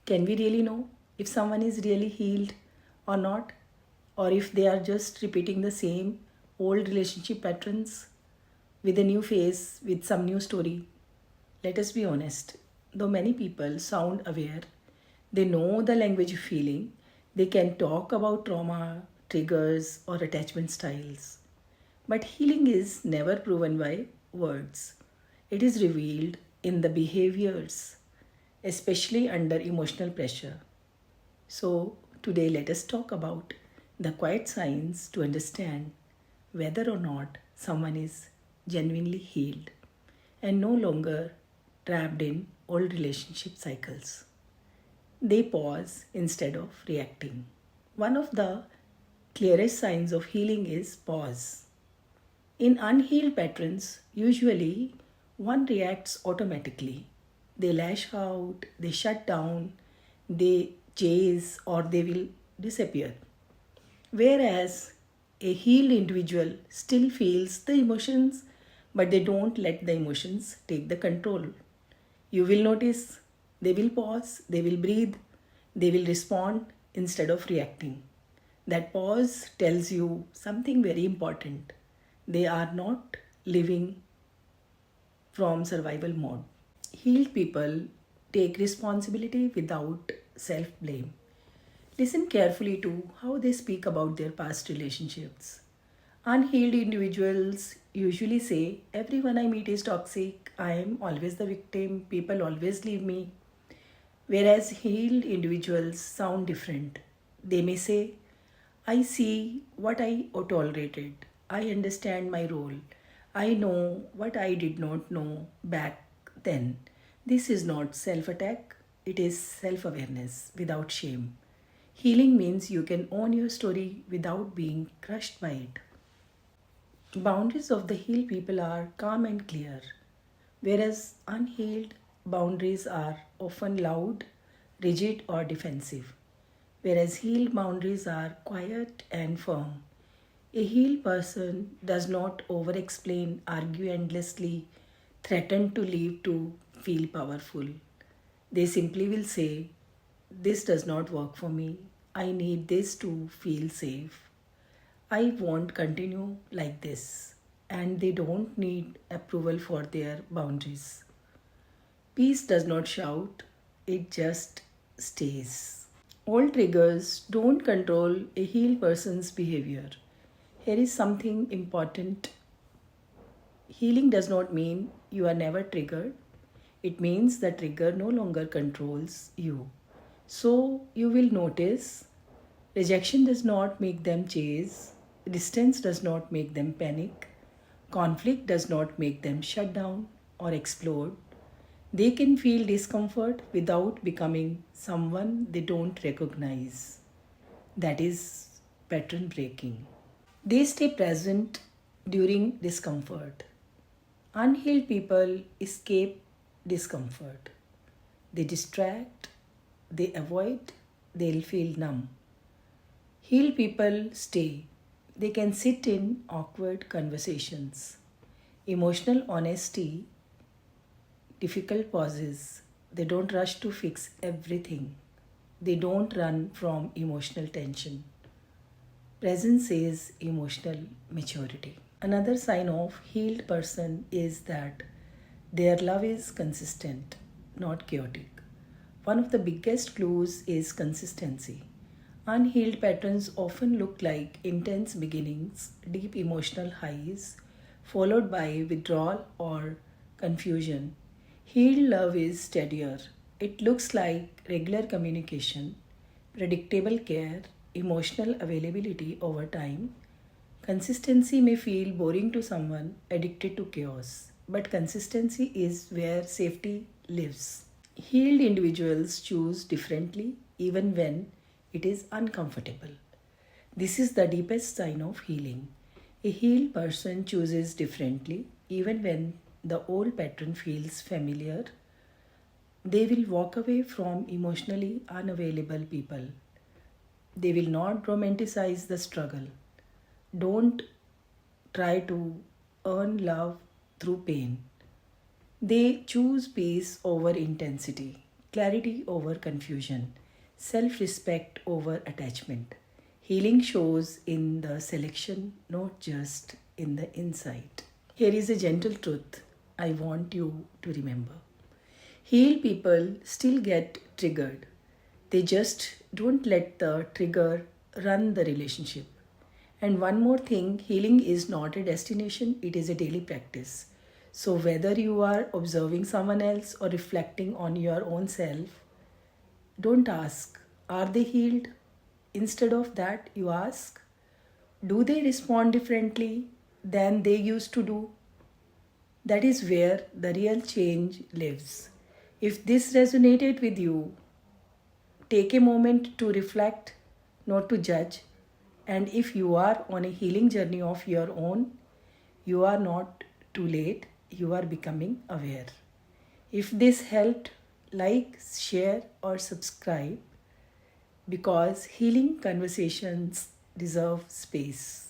Can we really know if someone is really healed or not? Or if they are just repeating the same old relationship patterns with a new face, with some new story? Let us be honest. Though many people sound aware, they know the language of feeling, they can talk about trauma, triggers, or attachment styles. But healing is never proven by words, it is revealed in the behaviors, especially under emotional pressure. So, today let us talk about the quiet signs to understand whether or not someone is genuinely healed and no longer trapped in old relationship cycles. They pause instead of reacting. One of the clearest signs of healing is pause. In unhealed patterns, usually one reacts automatically. They lash out, they shut down, they chase, or they will disappear. Whereas a healed individual still feels the emotions, but they don't let the emotions take the control. You will notice they will pause, they will breathe, they will respond instead of reacting. That pause tells you something very important. They are not living from survival mode. Healed people take responsibility without self blame. Listen carefully to how they speak about their past relationships. Unhealed individuals usually say, everyone I meet is toxic, I am always the victim, people always leave me. Whereas healed individuals sound different. They may say, I see what I tolerated, I understand my role, I know what I did not know back then. This is not self attack, it is self awareness without shame. Healing means you can own your story without being crushed by it. Boundaries of the healed people are calm and clear, whereas unhealed boundaries are often loud, rigid, or defensive. Whereas healed boundaries are quiet and firm. A healed person does not over explain, argue endlessly, threaten to leave to feel powerful. They simply will say, this does not work for me. I need this to feel safe. I won't continue like this. And they don't need approval for their boundaries. Peace does not shout, it just stays. All triggers don't control a healed person's behavior. Here is something important. Healing does not mean you are never triggered. It means the trigger no longer controls you. So you will notice rejection does not make them chase, distance does not make them panic, conflict does not make them shut down or explode. They can feel discomfort without becoming someone they don't recognize. That is pattern breaking. They stay present during discomfort. Unhealed people escape discomfort. They distract, they avoid, they'll feel numb. Healed people stay. They can sit in awkward conversations. Emotional honesty, difficult pauses. They don't rush to fix everything. They don't run from emotional tension. Presence is emotional maturity. Another sign of healed person is that their love is consistent, not chaotic. One of the biggest clues is consistency. Unhealed patterns often look like intense beginnings, deep emotional highs, followed by withdrawal or confusion. Healed love is steadier. It looks like regular communication, predictable care, emotional availability over time. Consistency may feel boring to someone addicted to chaos, but consistency is where safety lives. Healed individuals choose differently even when it is uncomfortable. This is the deepest sign of healing. A healed person chooses differently even when the old pattern feels familiar. They will walk away from emotionally unavailable people. They will not romanticize the struggle. Don't try to earn love through pain. They choose peace over intensity, clarity over confusion, self respect over attachment. Healing shows in the selection, not just in the insight. Here is a gentle truth I want you to remember. Healed people still get triggered. They just don't let the trigger run the relationship. And one more thing, healing is not a destination, it is a daily practice. So, whether you are observing someone else or reflecting on your own self, don't ask, are they healed? Instead of that, you ask, do they respond differently than they used to do? That is where the real change lives. If this resonated with you, take a moment to reflect, not to judge. And if you are on a healing journey of your own, you are not too late, you are becoming aware. If this helped, like, share, or subscribe because healing conversations deserve space.